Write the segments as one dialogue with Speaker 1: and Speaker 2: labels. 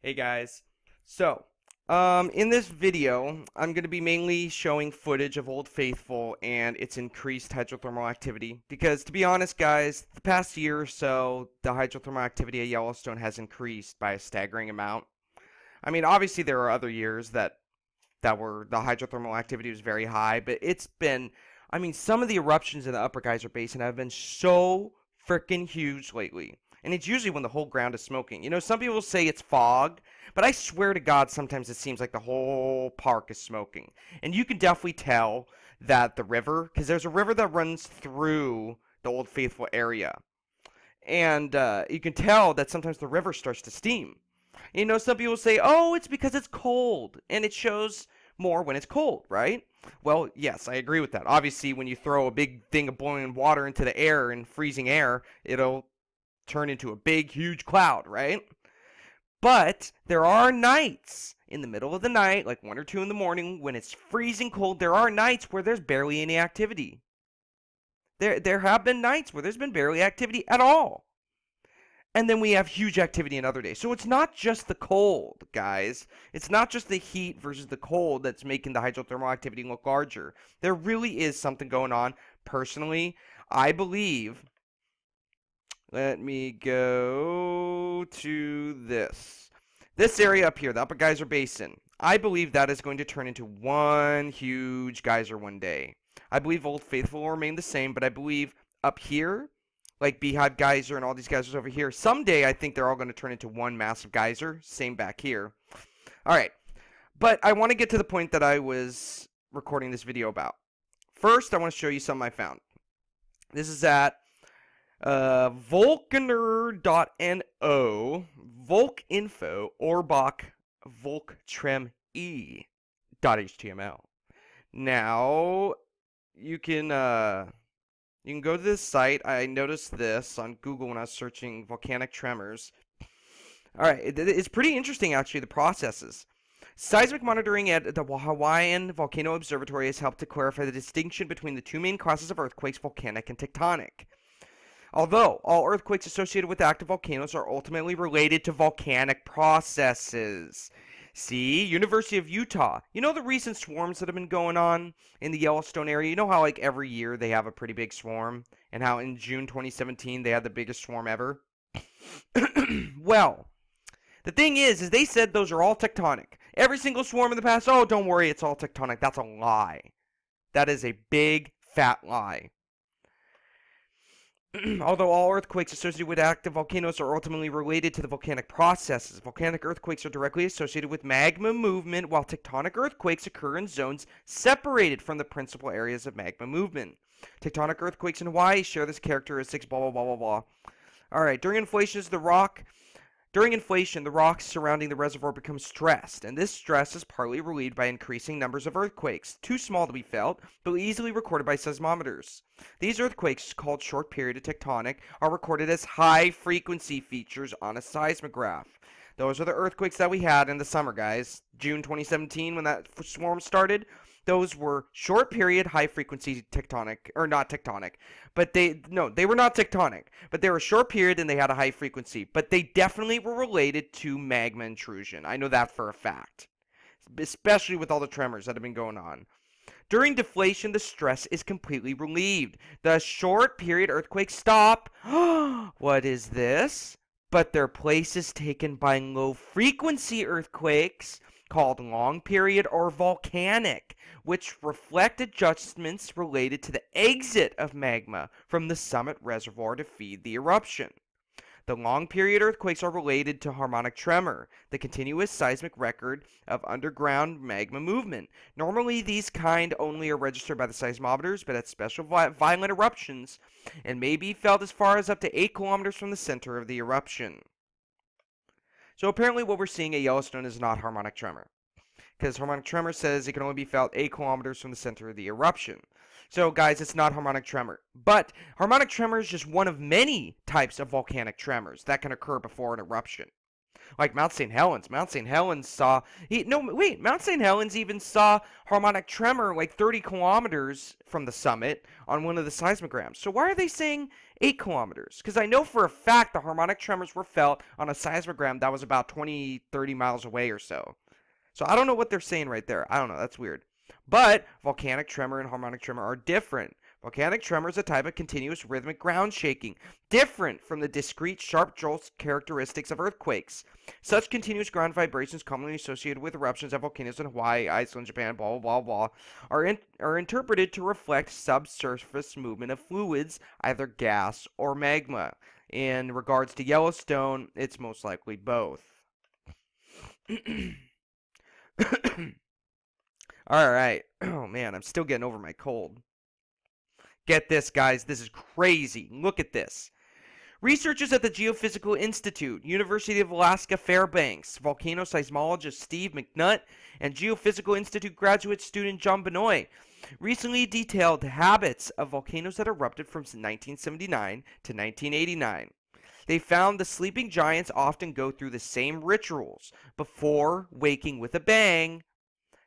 Speaker 1: Hey guys. So, in this video, I'm going to be mainly showing footage of Old Faithful and its increased hydrothermal activity. Because, to be honest, guys, the past year or so, the hydrothermal activity at Yellowstone has increased by a staggering amount. I mean, obviously, there are other years that were the hydrothermal activity was very high, but it's been, I mean, some of the eruptions in the Upper Geyser Basin have been so freaking huge lately. And it's usually when the whole ground is smoking. You know, some people say it's fog, but I swear to God, sometimes it seems like the whole park is smoking. And you can definitely tell that the river, because there's a river that runs through the Old Faithful area. And you can tell that sometimes the river starts to steam. You know, some people say, oh, it's because it's cold, and it shows more when it's cold, right? Well, yes, I agree with that. Obviously, when you throw a big thing of boiling water into the air and freezing air, it'll turn into a big, huge cloud, right? But there are nights in the middle of the night, like 1 or 2 in the morning, when it's freezing cold. There are nights where there's barely any activity. There have been nights where there's been barely activity at all. And then we have huge activity in other days. So it's not just the cold, guys. It's not just the heat versus the cold that's making the hydrothermal activity look larger. There really is something going on. Personally, I believe. Let me go to this. This area up here, the Upper Geyser Basin. I believe that is going to turn into one huge geyser one day. I believe Old Faithful will remain the same, but I believe up here, like Beehive Geyser and all these geysers over here, someday I think they're all going to turn into one massive geyser. Same back here. All right. But I want to get to the point that I was recording this video about. First, I want to show you something I found. This is at Volcaner.no, Volkinfo, Orbach, Volktrem.html. Now, you can go to this site. I noticed this on Google when I was searching volcanic tremors. Alright, it's pretty interesting actually, the processes. Seismic monitoring at the Hawaiian Volcano Observatory has helped to clarify the distinction between the two main causes of earthquakes, volcanic and tectonic. Although all earthquakes associated with active volcanoes are ultimately related to volcanic processes. See, University of Utah. You know the recent swarms that have been going on in the Yellowstone area? You know how like every year they have a pretty big swarm? And how in June 2017 they had the biggest swarm ever? Well, the thing is they said those are all tectonic. Every single swarm in the past, oh, don't worry, it's all tectonic. That's a lie. That is a big, fat lie. Although all earthquakes associated with active volcanoes are ultimately related to the volcanic processes, volcanic earthquakes are directly associated with magma movement, while tectonic earthquakes occur in zones separated from the principal areas of magma movement. Tectonic earthquakes in Hawaii share this characteristics, blah, blah, blah, blah, blah. Alright, during inflation, the rocks surrounding the reservoir become stressed, and this stress is partly relieved by increasing numbers of earthquakes, too small to be felt, but easily recorded by seismometers. These earthquakes, called short-period tectonic, are recorded as high-frequency features on a seismograph. Those are the earthquakes that we had in the summer, guys. June 2017, when that swarm started. Those were short-period, high-frequency tectonic, or not tectonic, but they were not tectonic, but they were short-period and they had a high frequency, but they definitely were related to magma intrusion. I know that for a fact, especially with all the tremors that have been going on. During deflation, the stress is completely relieved. The short-period earthquakes stop. What is this? But their place is taken by low-frequency earthquakes, called long period or volcanic, which reflect adjustments related to the exit of magma from the summit reservoir to feed the eruption. The long period earthquakes are related to harmonic tremor, the continuous seismic record of underground magma movement. Normally these kind only are registered by the seismometers, but at special violent eruptions, and may be felt as far as up to 8 kilometers from the center of the eruption. So apparently what we're seeing at Yellowstone is not harmonic tremor, because harmonic tremor says it can only be felt 8 kilometers from the center of the eruption. So guys, it's not harmonic tremor. But harmonic tremor is just one of many types of volcanic tremors that can occur before an eruption. Like Mount St. Helens. Mount St. Helens saw... Mount St. Helens even saw harmonic tremor like 30 kilometers from the summit on one of the seismograms. So why are they saying 8 kilometers? Because I know for a fact the harmonic tremors were felt on a seismogram that was about 20, 30 miles away or so. So I don't know what they're saying right there. I don't know. That's weird. But volcanic tremor and harmonic tremor are different. Volcanic tremor is a type of continuous rhythmic ground shaking, different from the discrete sharp jolts characteristics of earthquakes. Such continuous ground vibrations, commonly associated with eruptions at volcanoes in Hawaii, Iceland, Japan, blah, blah, blah, blah, are interpreted to reflect subsurface movement of fluids, either gas or magma. In regards to Yellowstone, it's most likely both. Alright. Oh man, I'm still getting over my cold. Get this, guys. This is crazy. Look at this. Researchers at the Geophysical Institute, University of Alaska Fairbanks, volcano seismologist Steve McNutt, and Geophysical Institute graduate student John Benoit recently detailed the habits of volcanoes that erupted from 1979 to 1989. They found the sleeping giants often go through the same rituals before waking with a bang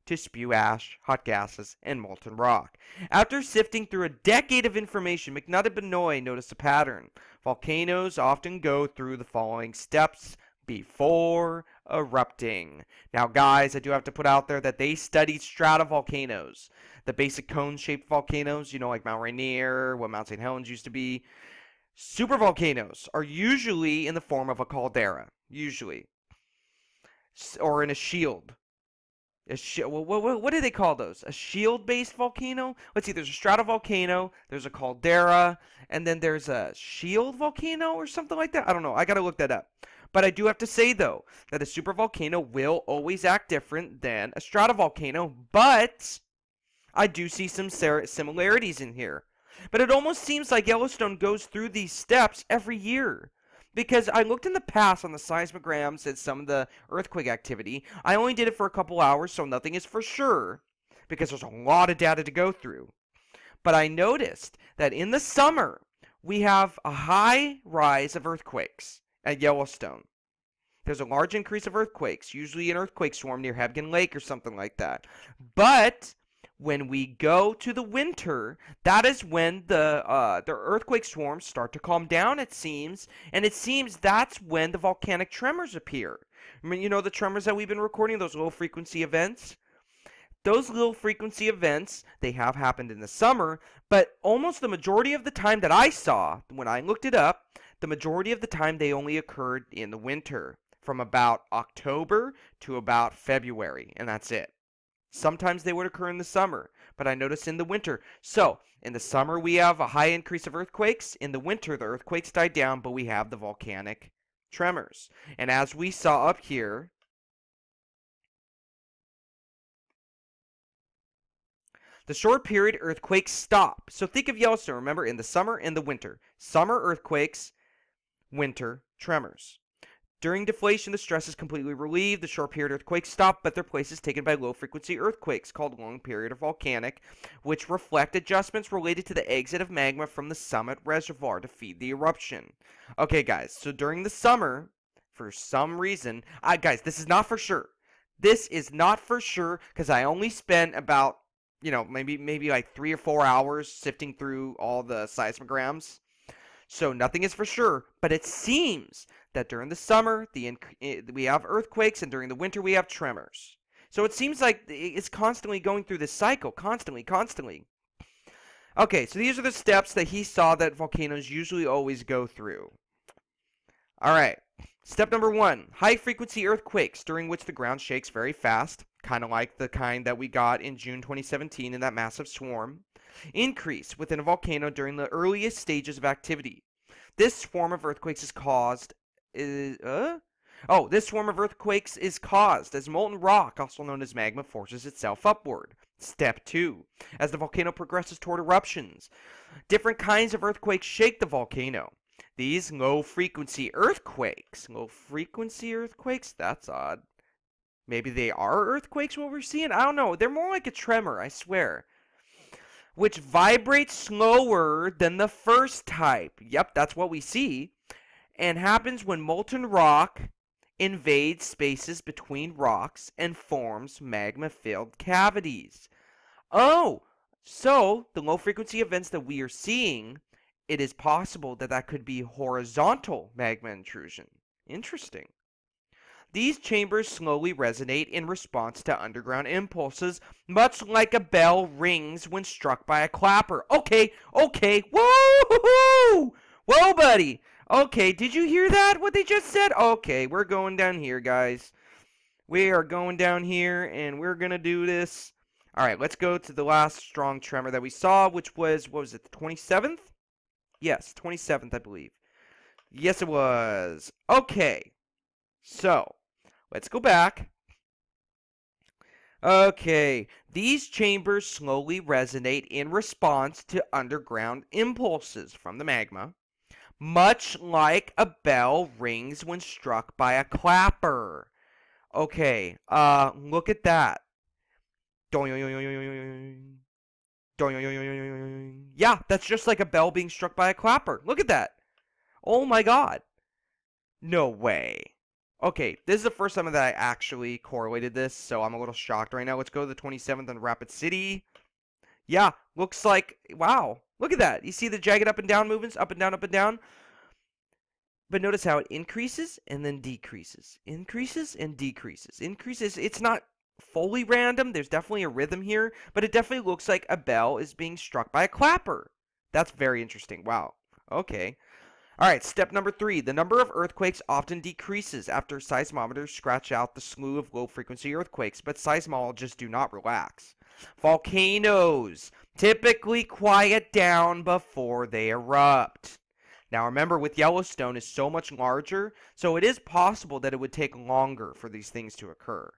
Speaker 1: to spew ash, hot gases, and molten rock. After sifting through a decade of information, McNutt and Benoit noticed a pattern. Volcanoes often go through the following steps before erupting. Now, guys, I do have to put out there that they studied stratovolcanoes, the basic cone-shaped volcanoes, you know, like Mount Rainier, what Mount St. Helens used to be. Supervolcanoes are usually in the form of a caldera, usually, or in a shield. What do they call those? A shield-based volcano? Let's see, there's a stratovolcano, there's a caldera, and then there's a shield volcano or something like that. I don't know. I gotta look that up. But I do have to say, though, that a supervolcano will always act different than a stratovolcano, but I do see some similarities in here. But it almost seems like Yellowstone goes through these steps every year. Because I looked in the past on the seismograms and some of the earthquake activity. I only did it for a couple hours, so nothing is for sure, because there's a lot of data to go through. But I noticed that in the summer, we have a high rise of earthquakes at Yellowstone. There's a large increase of earthquakes, usually an earthquake swarm near Hebgen Lake or something like that. But when we go to the winter, that is when the earthquake swarms start to calm down, it seems. And it seems that's when the volcanic tremors appear. I mean, you know the tremors that we've been recording, those low frequency events? Those low frequency events, they have happened in the summer, but almost the majority of the time that I saw, when I looked it up, the majority of the time they only occurred in the winter, from about October to about February, and that's it. Sometimes they would occur in the summer, but I noticed in the winter. So, in the summer we have a high increase of earthquakes. In the winter, the earthquakes die down, but we have the volcanic tremors. And as we saw up here, the short period earthquakes stop. So think of Yellowstone, remember, in the summer and the winter. Summer earthquakes, winter tremors. During deflation, the stress is completely relieved. The short period earthquakes stop, but their place is taken by low frequency earthquakes called long period or volcanic, which reflect adjustments related to the exit of magma from the summit reservoir to feed the eruption. Okay, guys, so during the summer, for some reason, guys, this is not for sure. This is not for sure because I only spent about, you know, maybe like 3 or 4 hours sifting through all the seismograms. So nothing is for sure, but it seems that during the summer we have earthquakes and during the winter we have tremors. So it seems like it's constantly going through this cycle, constantly. Okay, so these are the steps that he saw that volcanoes usually always go through. Alright, step number 1, high frequency earthquakes during which the ground shakes very fast, kind of like the kind that we got in June 2017 in that massive swarm. Increase within a volcano during the earliest stages of activity. This swarm of earthquakes is caused as molten rock, also known as magma, forces itself upward. Step 2. As the volcano progresses toward eruptions, different kinds of earthquakes shake the volcano. These low-frequency earthquakes, that's odd. Maybe they are earthquakes what we're seeing? I don't know. They're more like a tremor, I swear. Which vibrates slower than the first type. Yep, that's what we see. And happens when molten rock invades spaces between rocks and forms magma-filled cavities. Oh, so the low-frequency events that we are seeing, it is possible that that could be horizontal magma intrusion. Interesting. These chambers slowly resonate in response to underground impulses, much like a bell rings when struck by a clapper. Okay, whoa, whoa, buddy. Okay, did you hear that, what they just said? Okay, we're going down here, guys. We are going down here, and we're going to do this. All right, let's go to the last strong tremor that we saw, which was, what was it, the 27th? Yes, 27th, I believe. Yes, it was. Okay, so let's go back. Okay, these chambers slowly resonate in response to underground impulses from the magma, much like a bell rings when struck by a clapper. Okay, look at that. Yeah, that's just like a bell being struck by a clapper. Look at that. Oh my god. No way. Okay, this is the first time that I actually correlated this, so I'm a little shocked right now. Let's go to the 27th in Rapid City. Yeah, looks like, wow. Look at that. You see the jagged up and down movements? Up and down, up and down. But notice how it increases and then decreases. Increases and decreases. Increases. It's not fully random. There's definitely a rhythm here, but it definitely looks like a bell is being struck by a clapper. That's very interesting. Wow. Okay. All right, step number 3. The number of earthquakes often decreases after seismometers scratch out the slew of low-frequency earthquakes, but seismologists do not relax. Volcanoes typically quiet down before they erupt. Now remember, with Yellowstone is so much larger, so it is possible that it would take longer for these things to occur.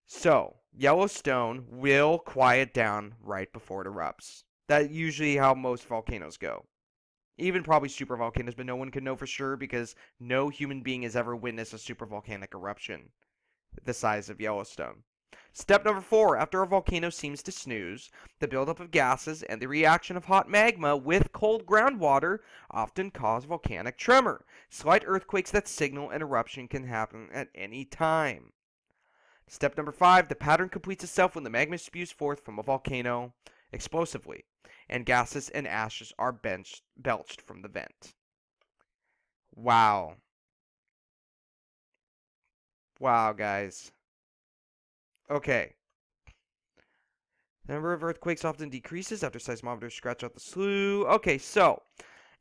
Speaker 1: So, Yellowstone will quiet down right before it erupts. That's usually how most volcanoes go. Even probably supervolcanoes, but no one can know for sure because no human being has ever witnessed a supervolcanic eruption the size of Yellowstone. Step number 4. After a volcano seems to snooze, the buildup of gases and the reaction of hot magma with cold groundwater often cause volcanic tremor. Slight earthquakes that signal an eruption can happen at any time. Step number 5. The pattern completes itself when the magma spews forth from a volcano explosively, and gases and ashes are belched from the vent. Wow. Wow, guys. Okay. The number of earthquakes often decreases after seismometers scratch out the slew. Okay, so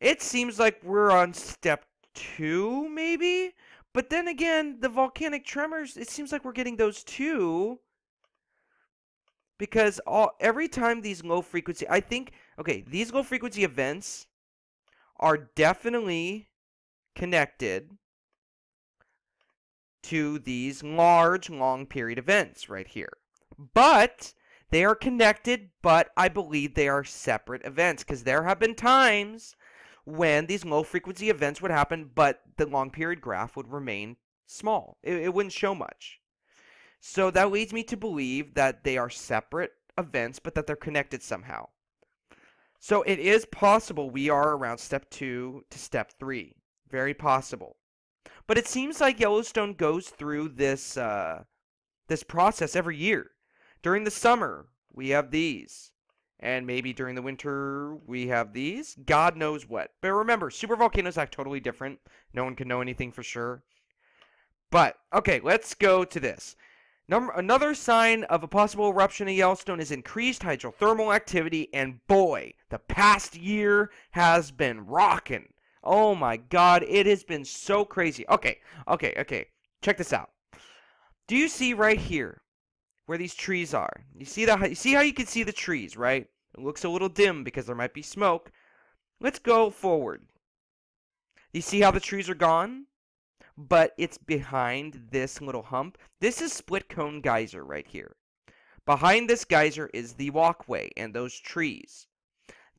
Speaker 1: it seems like we're on step 2, maybe? But then again, the volcanic tremors, it seems like we're getting those too. Because every time these low frequency, I think, okay, these low frequency events are definitely connected to these large, long period events right here. But they are connected, but I believe they are separate events because there have been times when these low frequency events would happen, but the long period graph would remain small. It wouldn't show much. So that leads me to believe that they are separate events, but that they're connected somehow. So it is possible we are around step 2 to step 3. Very possible. But it seems like Yellowstone goes through this this process every year. During the summer, we have these. And maybe during the winter, we have these. God knows what. But remember, supervolcanoes act totally different. No one can know anything for sure. But, okay, let's go to this. Another sign of a possible eruption in Yellowstone is increased hydrothermal activity, and boy, the past year has been rocking. Oh my god, it has been so crazy. Okay, check this out. Do you see right here where these trees are? You see that? You see how you can see the trees, right? It looks a little dim because there might be smoke. Let's go forward. You see how the trees are gone? But it's behind this little hump. This is Split Cone Geyser right here. Behind this geyser is the walkway and those trees.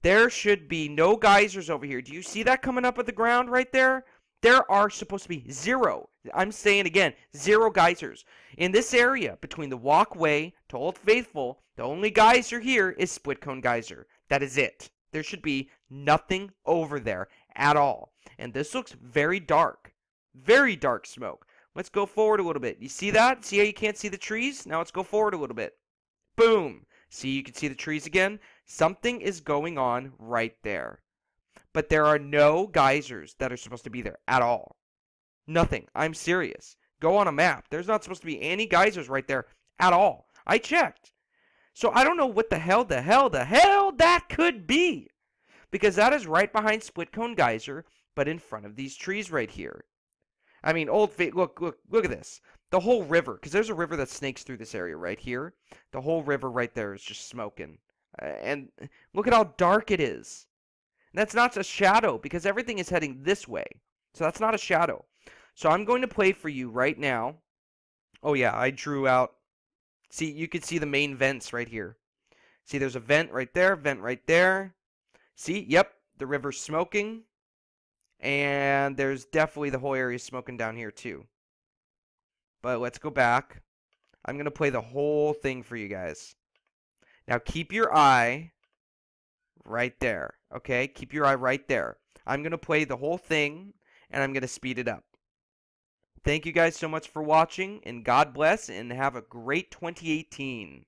Speaker 1: There should be no geysers over here. Do you see that coming up at the ground right there? There are supposed to be 0. I'm saying again, 0 geysers. In this area, between the walkway to Old Faithful, the only geyser here is Split Cone Geyser. That is it. There should be nothing over there at all. And this looks very dark. Very dark smoke. Let's go forward a little bit. You see that? See how you can't see the trees? Now let's go forward a little bit. Boom. See, you can see the trees again. Something is going on right there. But there are no geysers that are supposed to be there at all. Nothing. I'm serious. Go on a map. There's not supposed to be any geysers right there at all. I checked. So I don't know what the hell that could be. Because that is right behind Split Cone Geyser, but in front of these trees right here. I mean, look at this. The whole river, because there's a river that snakes through this area right here. The whole river right there is just smoking. And look at how dark it is. And that's not a shadow, because everything is heading this way. So that's not a shadow. So I'm going to play for you right now. Oh yeah, I drew out. See, you can see the main vents right here. See, there's a vent right there. See, yep, the river's smoking. And there's definitely the whole area smoking down here too. But let's go back. I'm going to play the whole thing for you guys. Now keep your eye right there. Okay, keep your eye right there. I'm going to play the whole thing, and I'm going to speed it up. Thank you guys so much for watching, and God bless, and have a great 2018.